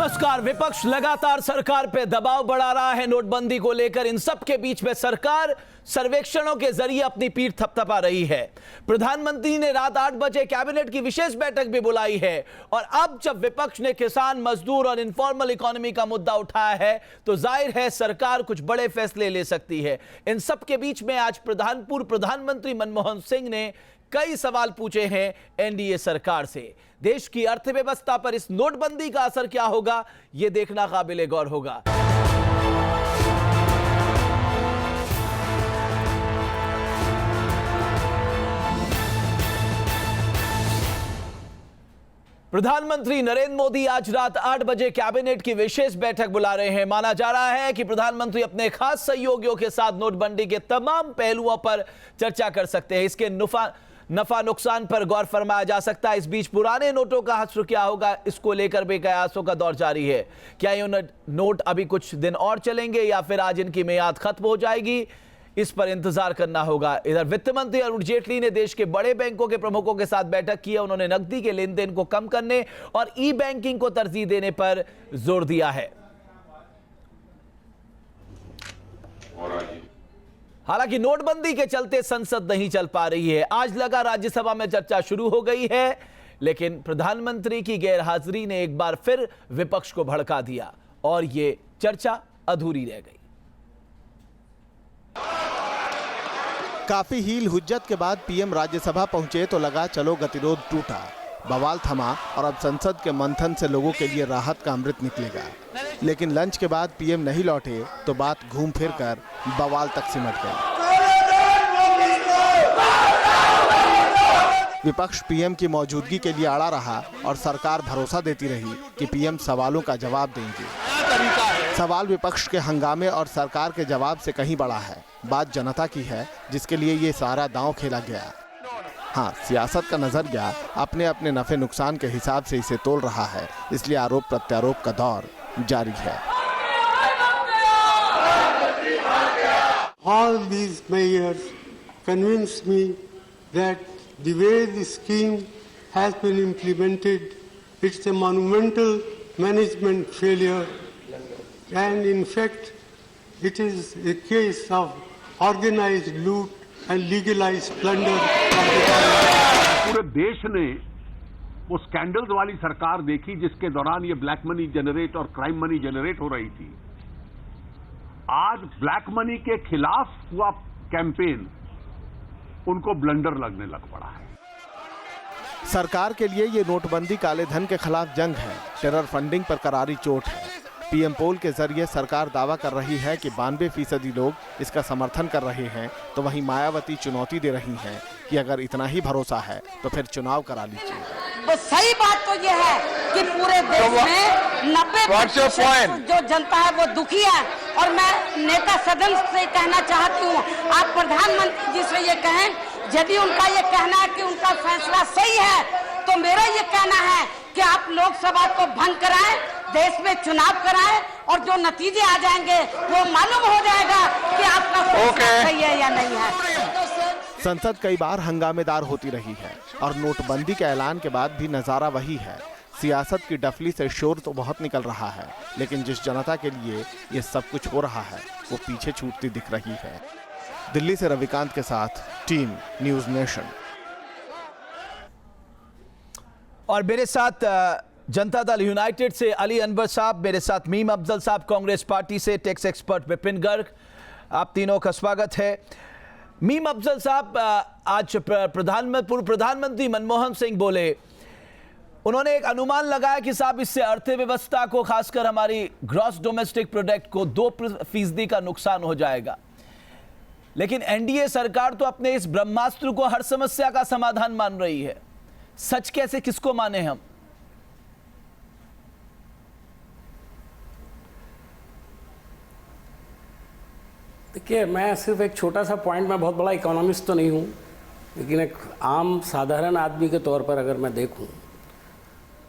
नमस्कार। विपक्ष लगातार सरकार पे दबाव बढ़ा रहा है नोटबंदी को लेकर। इन सब के बीच में सरकार सर्वेक्षणों के जरिए अपनी पीठ थपथपा रही है। प्रधानमंत्री ने रात 8 बजे कैबिनेट की विशेष बैठक भी बुलाई है और अब जब विपक्ष ने किसान, मजदूर और इनफॉर्मल इकोनॉमी का मुद्दा उठाया है तो जाहिर है सरकार कुछ बड़े फैसले ले सकती है। इन सब के बीच में आज पूर्व प्रधानमंत्री मनमोहन सिंह ने कई सवाल पूछे हैं एनडीए सरकार से। देश की अर्थव्यवस्था पर इस नोटबंदी का असर क्या होगा, यह देखना काबिले गौर होगा। प्रधानमंत्री नरेंद्र मोदी आज रात 8 बजे कैबिनेट की विशेष बैठक बुला रहे हैं। माना जा रहा है कि प्रधानमंत्री अपने खास सहयोगियों के साथ नोटबंदी के तमाम पहलुओं पर चर्चा कर सकते हैं। इसके नफा नुकसान पर गौर फरमाया जा सकता है। इस बीच पुराने नोटों का हश्र क्या होगा, इसको लेकर भी कयासों का दौर जारी है। क्या ये नोट अभी कुछ दिन और चलेंगे या फिर आज इनकी मियाद खत्म हो जाएगी, इस पर इंतजार करना होगा। इधर वित्त मंत्री अरुण जेटली ने देश के बड़े बैंकों के प्रमुखों के साथ बैठक की है। उन्होंने नकदी के लेन देन को कम करने और ई बैंकिंग को तरजीह देने पर जोर दिया है। हालांकि नोटबंदी के चलते संसद नहीं चल पा रही है। आज लगा राज्यसभा में चर्चा शुरू हो गई है, लेकिन प्रधानमंत्री की गैरहाजिरी ने एक बार फिर विपक्ष को भड़का दिया और यह चर्चा अधूरी रह गई। काफी हील हुज्जत के बाद पीएम राज्यसभा पहुंचे तो लगा चलो गतिरोध टूटा, बवाल थमा और अब संसद के मंथन से लोगों के लिए राहत का अमृत निकलेगा। लेकिन लंच के बाद पीएम नहीं लौटे तो बात घूम फिर कर बवाल तक सिमट गई। विपक्ष पीएम की मौजूदगी के लिए अड़ा रहा और सरकार भरोसा देती रही कि पीएम सवालों का जवाब देंगे। सवाल विपक्ष के हंगामे और सरकार के जवाब से कहीं बड़ा है। बात जनता की है जिसके लिए ये सारा दांव खेला गया। हाँ, सियासत का नजरिया अपने अपने नफे नुकसान के हिसाब से इसे तोल रहा है, इसलिए आरोप प्रत्यारोप का दौर जारी है। All these measures convince me that the way the scheme has been implemented, it's a monumental management failure, and in fact, it is a case of organized loot and legalized plunder. पूरे देश ने वो scandals वाली सरकार देखी जिसके दौरान ये ब्लैक मनी जनरेट और क्राइम मनी जनरेट हो रही थी। आज ब्लैक मनी के खिलाफ हुआ कैंपेन उनको ब्लंडर लगने लग पड़ा है। सरकार के लिए ये नोटबंदी काले धन के खिलाफ जंग है, टेरर फंडिंग पर करारी चोट है। पीएम पोल के जरिए सरकार दावा कर रही है कि 92% लोग इसका समर्थन कर रहे हैं, तो वहीं मायावती चुनौती दे रही हैं कि अगर इतना ही भरोसा है तो फिर चुनाव करा लीजिए। तो सही बात तो ये है कि पूरे देश में 90% जो जनता है वो दुखी है। और मैं नेता सदन से कहना चाहती हूँ, आप प्रधानमंत्री जी से ये कहें, यदि उनका ये कहना है कि उनका फैसला सही है तो मेरा ये कहना है कि आप लोकसभा को भंग कराएं, देश में चुनाव कराएं और जो नतीजे आ जाएंगे वो मालूम हो जाएगा कि आपका फैसला सही है या नहीं है। संसद कई बार हंगामेदार होती रही है और नोटबंदी के ऐलान के बाद भी नजारा वही है। सियासत की डफली से शोर तो बहुत निकल रहा है, लेकिन जिस जनता के लिए ये सब कुछ हो रहा है वो पीछे छूटती दिख रही है। दिल्ली से रविकांत के साथ टीम न्यूज़ नेशन। और मेरे साथ जनता दल यूनाइटेड से अली अनवर साहब, मेरे साथ मीम अफजल साहब कांग्रेस पार्टी से, टैक्स एक्सपर्ट विपिन गर्ग, आप तीनों का स्वागत है। मीम अफजल साहब, आज पूर्व प्रधानमंत्री मनमोहन सिंह बोले, उन्होंने एक अनुमान लगाया कि साहब इससे अर्थव्यवस्था को, खासकर हमारी ग्रॉस डोमेस्टिक प्रोडक्ट को 2% का नुकसान हो जाएगा। लेकिन एनडीए सरकार तो अपने इस ब्रह्मास्त्र को हर समस्या का समाधान मान रही है। सच कैसे, किसको माने हम? देखिए, मैं सिर्फ एक छोटा सा पॉइंट, मैं बहुत बड़ा इकोनॉमिस्ट तो नहीं हूँ, लेकिन एक आम साधारण आदमी के तौर पर अगर मैं देखूँ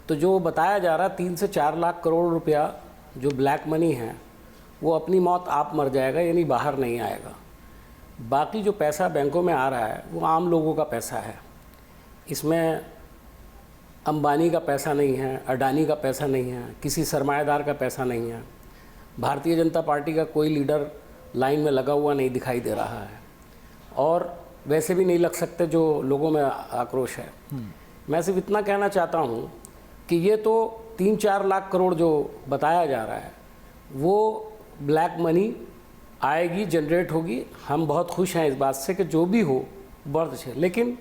तो जो बताया जा रहा 3 से 4 लाख करोड़ रुपया जो ब्लैक मनी है वो अपनी मौत आप मर जाएगा, यानी बाहर नहीं आएगा। बाकी जो पैसा बैंकों में आ रहा है वो आम लोगों का पैसा है। इसमें अंबानी का पैसा नहीं है, अडानी का पैसा नहीं है, किसी सरमाएदार का पैसा नहीं है। भारतीय जनता पार्टी का कोई लीडर लाइन में लगा हुआ नहीं दिखाई दे रहा है, और वैसे भी नहीं लग सकते जो लोगों में आक्रोश है। मैं सिर्फ इतना कहना चाहता हूँ कि ये तो 3-4 लाख करोड़ जो बताया जा रहा है वो ब्लैक मनी आएगी, जनरेट होगी। हम बहुत खुश हैं इस बात से कि जो भी हो बहुत अच्छे, लेकिन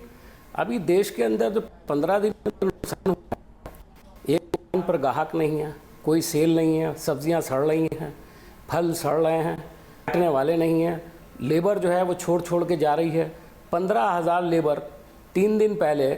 अभी देश के अंदर जो 15 दिन में नुकसान हुआ है, एक दुकान पर ग्राहक नहीं है, कोई सेल नहीं है, सब्जियां सड़ रही हैं, फल सड़ रहे हैं, काटने वाले नहीं हैं, लेबर जो है वो छोड़ के जा रही है। 15,000 लेबर 3 दिन पहले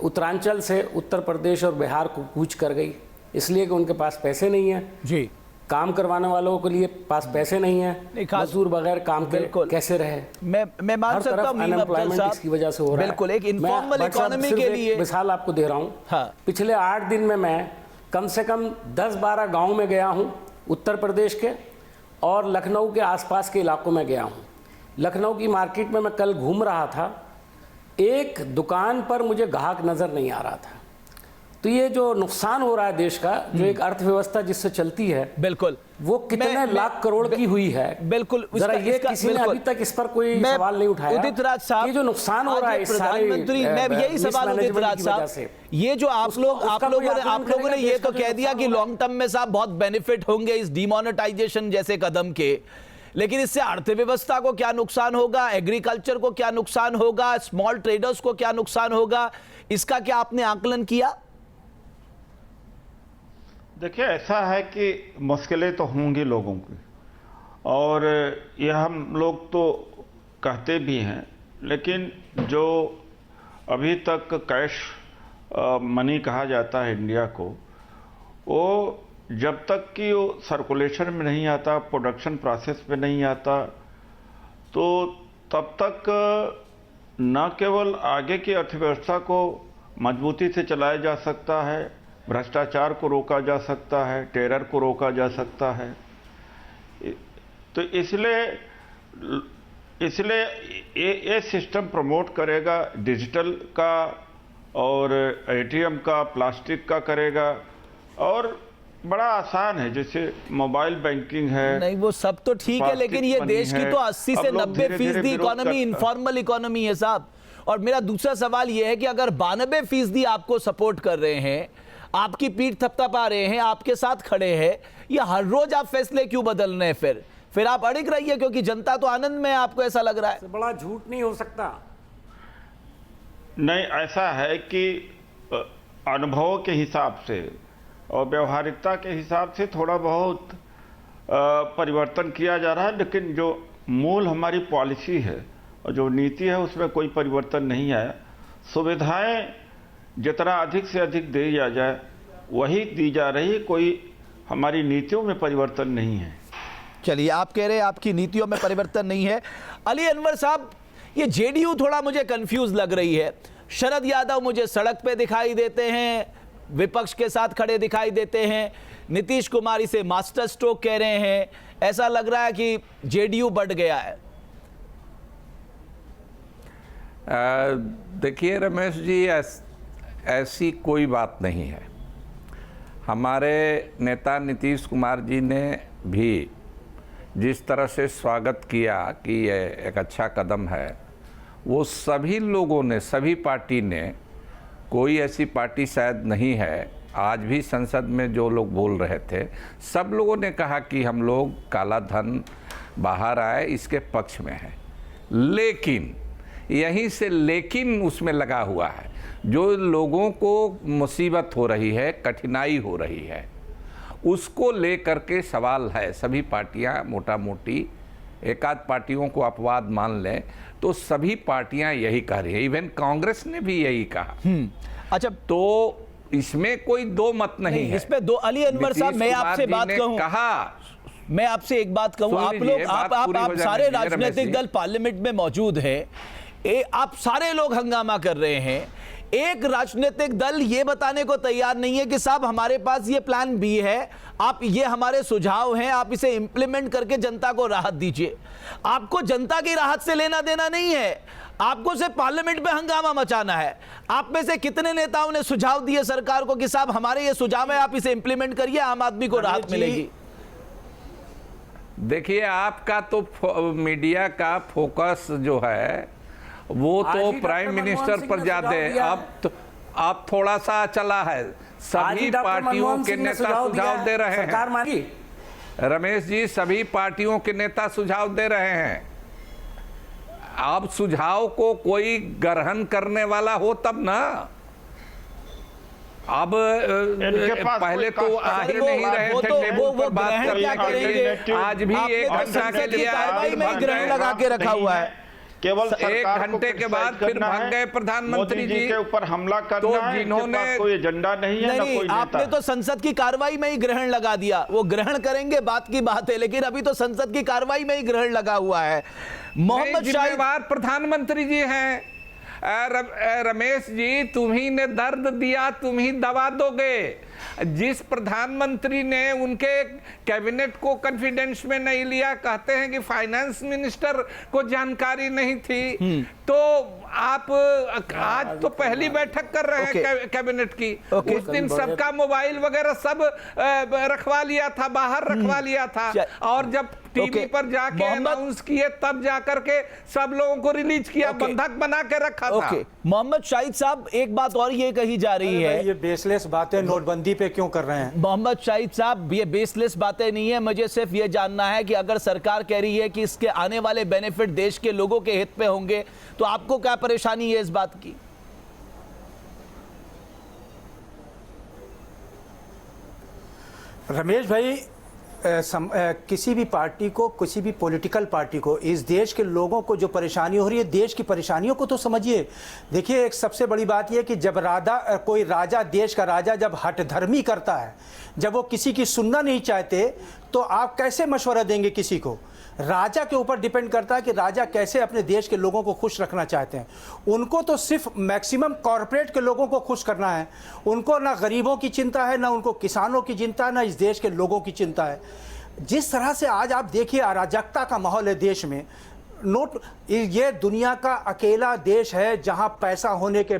उत्तरांचल से उत्तर प्रदेश और बिहार को कूच कर गई, इसलिए कि उनके पास पैसे नहीं है जी, काम करवाने वालों के लिए पास पैसे नहीं है, मजदूर बगैर काम के कैसे रहे। मैं मान सकता हूं अनएम्प्लॉयमेंट इसकी वजह से हो रहा है। बिल्कुल, एक इनफॉर्मल इकोनॉमी के लिए मिसाल आपको दे रहा हूं। हाँ। पिछले 8 दिन में मैं कम से कम 10-12 गांव में गया हूं उत्तर प्रदेश के, और लखनऊ के आसपास के इलाकों में गया हूं। लखनऊ की मार्केट में मैं कल घूम रहा था, एक दुकान पर मुझे ग्राहक नजर नहीं आ रहा था। तो ये जो नुकसान हो रहा है देश का, जो एक अर्थव्यवस्था जिससे चलती है, बिल्कुल वो कितने लाख करोड़ की हुई है। बिल्कुल, जरा ये किसी ने अभी तक इस पर कोई सवाल नहीं उठाया। उदित राज साहब, ये जो नुकसान हो रहा है प्रधानमंत्री, मैं यही सवाल उदित राज साहब, ये जो आप लोगों ने ये तो कह दिया कि लॉन्ग टर्म में साहब बहुत बेनिफिट होंगे इस डिमोनेटाइजेशन जैसे कदम के, लेकिन इससे अर्थव्यवस्था को क्या नुकसान होगा, एग्रीकल्चर को क्या नुकसान होगा, स्मॉल ट्रेडर्स को क्या नुकसान होगा, इसका क्या आपने आकलन किया? देखिए, ऐसा है कि मुश्किलें तो होंगी लोगों की, और यह हम लोग तो कहते भी हैं, लेकिन जो अभी तक कैश मनी कहा जाता है इंडिया को, वो जब तक कि वो सर्कुलेशन में नहीं आता, प्रोडक्शन प्रोसेस में नहीं आता, तो तब तक न केवल आगे की अर्थव्यवस्था को मजबूती से चलाया जा सकता है, भ्रष्टाचार को रोका जा सकता है, टेरर को रोका जा सकता है। तो इसलिए ये सिस्टम प्रमोट करेगा डिजिटल का, और एटीएम का, प्लास्टिक का करेगा, और बड़ा आसान है, जैसे मोबाइल बैंकिंग है। नहीं, वो सब तो ठीक है, लेकिन ये देश की तो 80 से 90% इकोनॉमी इनफॉर्मल इकोनॉमी है साहब। और मेरा दूसरा सवाल ये है कि अगर 92% आपको सपोर्ट कर रहे हैं, आपकी पीठ थपथपा रहे हैं, आपके साथ खड़े हैं, ये हर रोज आप फैसले क्यों बदल रहे हैं? फिर आप अड़िग रहिए, क्योंकि जनता तो आनंद में है, आपको ऐसा लग रहा है। बड़ा झूठ नहीं हो सकता। नहीं, ऐसा है कि अनुभव के हिसाब से और व्यवहारिकता के हिसाब से थोड़ा बहुत परिवर्तन किया जा रहा है, लेकिन जो मूल हमारी पॉलिसी है और जो नीति है उसमें कोई परिवर्तन नहीं आया। सुविधाएं जितना अधिक से अधिक दी जाए वही दी जा रही, कोई हमारी नीतियों में परिवर्तन नहीं है। चलिए, आप कह रहे हैं आपकी नीतियों में परिवर्तन नहीं है। अली अनवर साहब, ये जेडीयू थोड़ा मुझे कंफ्यूज लग रही है। शरद यादव मुझे सड़क पे दिखाई देते हैं, विपक्ष के साथ खड़े दिखाई देते हैं, नीतीश कुमार इसे मास्टर स्ट्रोक कह रहे हैं, ऐसा लग रहा है कि जेडीयू बढ़ गया है। देखिए रमेश जी, ऐसी कोई बात नहीं है। हमारे नेता नीतीश कुमार जी ने भी जिस तरह से स्वागत किया कि ये एक अच्छा कदम है, वो सभी लोगों ने, सभी पार्टी ने, कोई ऐसी पार्टी शायद नहीं है, आज भी संसद में जो लोग बोल रहे थे, सब लोगों ने कहा कि हम लोग काला धन बाहर आए इसके पक्ष में है। लेकिन यहीं से लेकिन उसमें लगा हुआ है, जो लोगों को मुसीबत हो रही है, कठिनाई हो रही है, उसको लेकर के सवाल है। सभी पार्टियां मोटा मोटी, एक आध पार्टियों को अपवाद मान लें तो सभी पार्टियां यही कह रही है, इवन कांग्रेस ने भी यही कहा। अच्छा, तो इसमें कोई दो मत नहीं है। इसमें दो। अली अनवर साहब, मैं आपसे बात कहूं, मैं आपसे एक बात कहूं, आप लोग आप सारे राजनीतिक दल पार्लियामेंट में मौजूद हैं, आप सारे लोग हंगामा कर रहे हैं, एक राजनीतिक दल ये बताने को तैयार नहीं है कि साहब हमारे पास ये प्लान बी है, आप ये हमारे सुझाव हैं, आप इसे इंप्लीमेंट करके जनता को राहत दीजिए। आपको जनता की राहत से लेना देना नहीं है, आपको सिर्फ पार्लियामेंट में हंगामा मचाना है। आप में से कितने नेताओं ने सुझाव दिए सरकार को कि साहब हमारे ये सुझाव है, आप इसे इंप्लीमेंट करिए, आम आदमी को राहत मिलेगी? देखिए, आपका तो मीडिया का फोकस जो है वो तो प्राइम मिनिस्टर पर ज्यादा है। अब थोड़ा सा चला है, सभी पार्टियों के नेता सुझाव दे रहे हैं। रमेश जी, सभी पार्टियों के नेता सुझाव दे रहे हैं। अब सुझाव को कोई ग्रहण करने वाला हो तब ना। अब पहले तो आ ही नहीं रहे थे टेबल पर बात करने के लिए। आज भी 1 घंटा के लिए कार्रवाई में ग्रहण लगा के रखा हुआ है। केवल 1 घंटे के बाद फिर भाग गए प्रधानमंत्री जी के ऊपर हमला करना तो है। जिन्होंने कोई एजेंडा नहीं है, नहीं, आपने तो संसद की कार्रवाई में ही ग्रहण लगा दिया। वो ग्रहण करेंगे बात की बात है, लेकिन अभी तो संसद की कार्रवाई में ही ग्रहण लगा हुआ है। मोहम्मद जिम्मेवार प्रधानमंत्री जी हैं। रमेश जी, तुम्ही ने दर्द दिया, तुम ही दवा दोगे। जिस प्रधानमंत्री ने उनके कैबिनेट को कॉन्फिडेंस में नहीं लिया, कहते हैं कि फाइनेंस मिनिस्टर को जानकारी नहीं थी, तो आप आज तो पहली बैठक कर रहे हैं कैबिनेट की। उस दिन सबका मोबाइल वगैरह सब रखवा लिया था, बाहर रखवा लिया था, और जब टीवी पर जाके अनाउंस किए तब जाकर के सब लोगों को रिलीज किया, बंधक बना के रखा था। मोहम्मद शाहिद साहब, एक बात और ये कही जा रही है, ये बेसलेस बातें नोटबंदी पे क्यों कर रहे हैं? मोहम्मद शाहिद साहब, ये बेसलेस बातें नहीं है। मुझे सिर्फ ये जानना है कि अगर सरकार कह रही है कि इसके आने वाले बेनिफिट देश के लोगों के हित में होंगे, तो आपको क्या परेशानी है इस बात की? रमेश भाई, किसी भी पार्टी को, किसी भी पॉलिटिकल पार्टी को, इस देश के लोगों को जो परेशानी हो रही है, देश की परेशानियों को तो समझिए। देखिए, एक सबसे बड़ी बात यह कि जब कोई राजा, देश का राजा जब हठधर्मी करता है, जब वो किसी की सुनना नहीं चाहते, तो आप कैसे मशवरा देंगे किसी को? राजा के ऊपर डिपेंड करता है कि राजा कैसे अपने देश के लोगों को खुश रखना चाहते हैं। उनको तो सिर्फ मैक्सिमम कॉरपोरेट के लोगों को खुश करना है। उनको ना गरीबों की चिंता है, ना उनको किसानों की चिंता है, ना इस देश के लोगों की चिंता है। जिस तरह से आज आप देखिए अराजकता का माहौल है देश में। ये दुनिया का अकेला देश है जहां पैसा होने के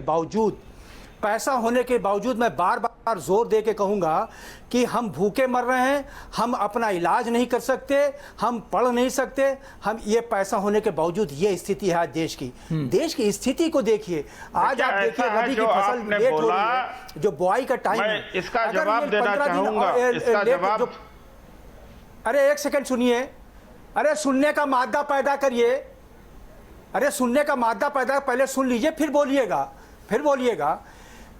बावजूद मैं बार बार जोर दे के कहूँगा कि हम भूखे मर रहे हैं, हम अपना इलाज नहीं कर सकते, हम पढ़ नहीं सकते, हम ये पैसा होने के बावजूद ये स्थिति है आज देश की। देश की स्थिति को देखिए। आज आप देखिए रबी की फसल लेट हो रही है, जो बुआई का टाइम है। इसका जवाब देना चाहूंगा। इसका जवाब, अरे 1 सेकंड सुनिए। अरे सुनने का मादा पैदा करिए। अरे सुनने का मादा पैदा पहले सुन लीजिए, फिर बोलिएगा।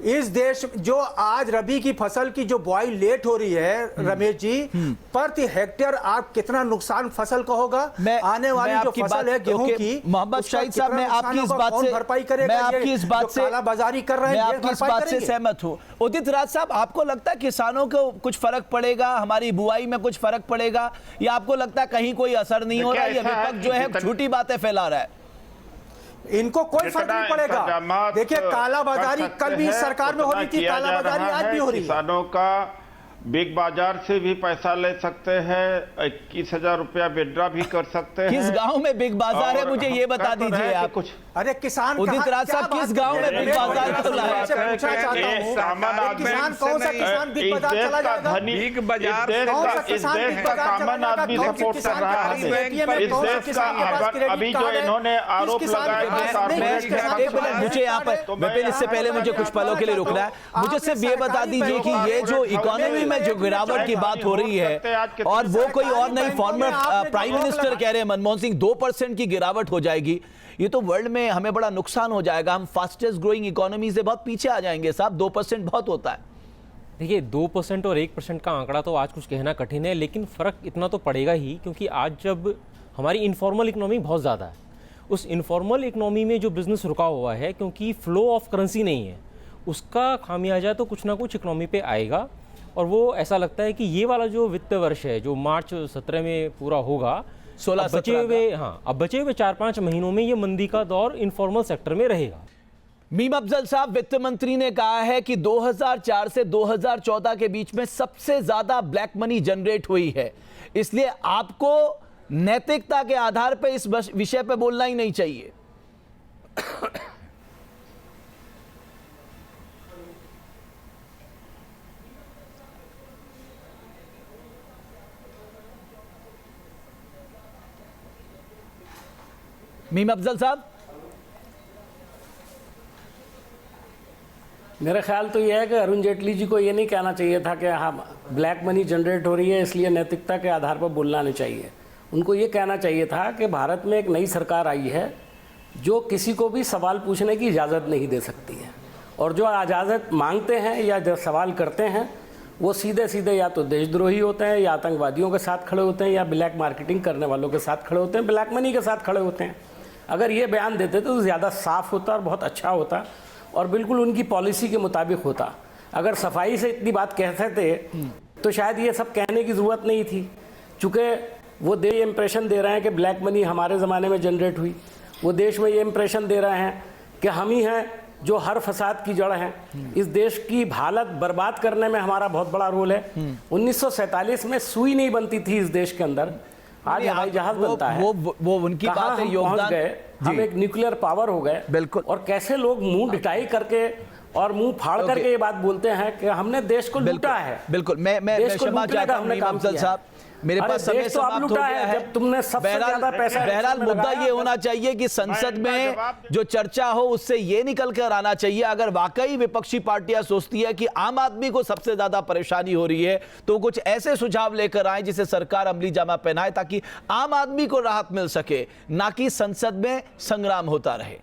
इस देश जो आज रबी की फसल की जो बुआई लेट हो रही है, रमेश जी, प्रति हेक्टेयर आप कितना नुकसान फसल का होगा? आने वाली जो फसल है गेहूं की, मोहम्मद शाहिद साहब, मैं आपकी इस बात से भरपाई करेगा? मैं आपकी इस बात से कालाबाजारी कर रहे हैं, मैं आपकी इस बात से सहमत हूं। उदित राज साहब, आपको लगता है किसानों को कुछ फर्क पड़ेगा, हमारी बुआई में कुछ फर्क पड़ेगा, या आपको लगता है कहीं कोई असर नहीं हो रहा है? या विपक्ष जो है झूठी बातें फैला रहा है? इनको कोई फर्क नहीं पड़ेगा। देखिए, कालाबाजारी कल भी सरकार में हो रही थी, कालाबाजारी आज भी हो रही है। किसानों का बिग बाजार से भी पैसा ले सकते हैं, 21,000 रुपया विड्रा भी कर सकते हैं। किस गांव में बिग बाजार है, मुझे ये बता दीजिए आप। कुछ अरे किसान, उदित राज साहब, किस गांव में बिग बाजार खुला है? किसान कौन सा किसान बिग बाजार चला जाएगा? बिग बाजार इस देश का कॉमन आदमी सपोर्ट कर रहा है। इस देश का अभी जो इन्होंने आरोप लगाया, मुझे यहाँ पर विपिन, इससे पहले मुझे कुछ पलों के लिए रुकना है। मुझे सिर्फ ये बता दीजिए कि ये जो इकोनॉमी में जो गिरावट की बात हो रही है, और वो कोई और नहीं, फॉर्मर प्राइम मिनिस्टर कह रहे हैं मनमोहन सिंह, 2% की गिरावट हो जाएगी, ये तो वर्ल्ड में हमें बड़ा नुकसान हो जाएगा। हम फास्टेस्ट ग्रोइंग इकोनॉमी से बहुत पीछे आ जाएंगे साहब। 2% बहुत होता है। देखिए, 2% और 1% का आंकड़ा तो आज कुछ कहना कठिन है, लेकिन फ़र्क इतना तो पड़ेगा ही, क्योंकि आज जब हमारी इनफॉर्मल इकोनॉमी बहुत ज़्यादा है, उस इनफॉर्मल इकोनॉमी में जो बिजनेस रुका हुआ है, क्योंकि फ्लो ऑफ करेंसी नहीं है, उसका खामियाजा तो कुछ ना कुछ इकोनॉमी पे आएगा। और वो ऐसा लगता है कि ये वाला जो वित्त वर्ष है, जो मार्च 17 में पूरा होगा, 16-17 अब बचे हुए 4-5 महीनों में ये मंदी का दौर इनफॉर्मल सेक्टर में रहेगा। मीम अफजल साहब, वित्त मंत्री ने कहा है कि 2004 से 2014 के बीच में सबसे ज्यादा ब्लैक मनी जनरेट हुई है, इसलिए आपको नैतिकता के आधार पर इस विषय पर बोलना ही नहीं चाहिए। मीम अफजल साहब, मेरा ख्याल तो यह है कि अरुण जेटली जी को ये नहीं कहना चाहिए था कि हाँ ब्लैक मनी जनरेट हो रही है इसलिए नैतिकता के आधार पर बोलना नहीं चाहिए। उनको ये कहना चाहिए था कि भारत में एक नई सरकार आई है जो किसी को भी सवाल पूछने की इजाज़त नहीं दे सकती है, और जो इजाज़त मांगते हैं या जो सवाल करते हैं वो सीधे सीधे या तो देशद्रोही होते हैं, या आतंकवादियों के साथ खड़े होते हैं, या ब्लैक मार्केटिंग करने वालों के साथ खड़े होते हैं, ब्लैक मनी के साथ खड़े होते हैं। अगर ये बयान देते तो ज़्यादा साफ होता और बहुत अच्छा होता और बिल्कुल उनकी पॉलिसी के मुताबिक होता। अगर सफाई से इतनी बात कहते थे तो शायद ये सब कहने की ज़रूरत नहीं थी। चूँकि वो ये इम्प्रेशन दे रहे हैं कि ब्लैक मनी हमारे ज़माने में जनरेट हुई, वो देश में ये इम्प्रेशन दे रहे हैं कि हम ही हैं जो हर फसाद की जड़ हैं, इस देश की हालत बर्बाद करने में हमारा बहुत बड़ा रोल है। 1947 में सुई नहीं बनती थी इस देश के अंदर, आज हवाई जहाज बनता है। वो उनकी बात है, योगदान गए, हम एक न्यूक्लियर पावर हो गए। बिल्कुल। और कैसे लोग मुंह ढिठाई करके और मुंह फाड़ करके ये बात बोलते हैं कि हमने देश को लूटा है। बिल्कुल, मैं क्षमा चाहता हूं मीम अफजल साहब, मेरे पास समय समाप्त हो गया है। जब तुमने सबसे ज्यादा पैसा, बहरहाल मुद्दा ये होना चाहिए कि संसद में जो चर्चा हो उससे ये निकल कर आना चाहिए, अगर वाकई विपक्षी पार्टियां सोचती है कि आम आदमी को सबसे ज्यादा परेशानी हो रही है तो कुछ ऐसे सुझाव लेकर आए जिसे सरकार अमली जामा पहनाए ताकि आम आदमी को राहत मिल सके, ना कि संसद में संग्राम होता रहे।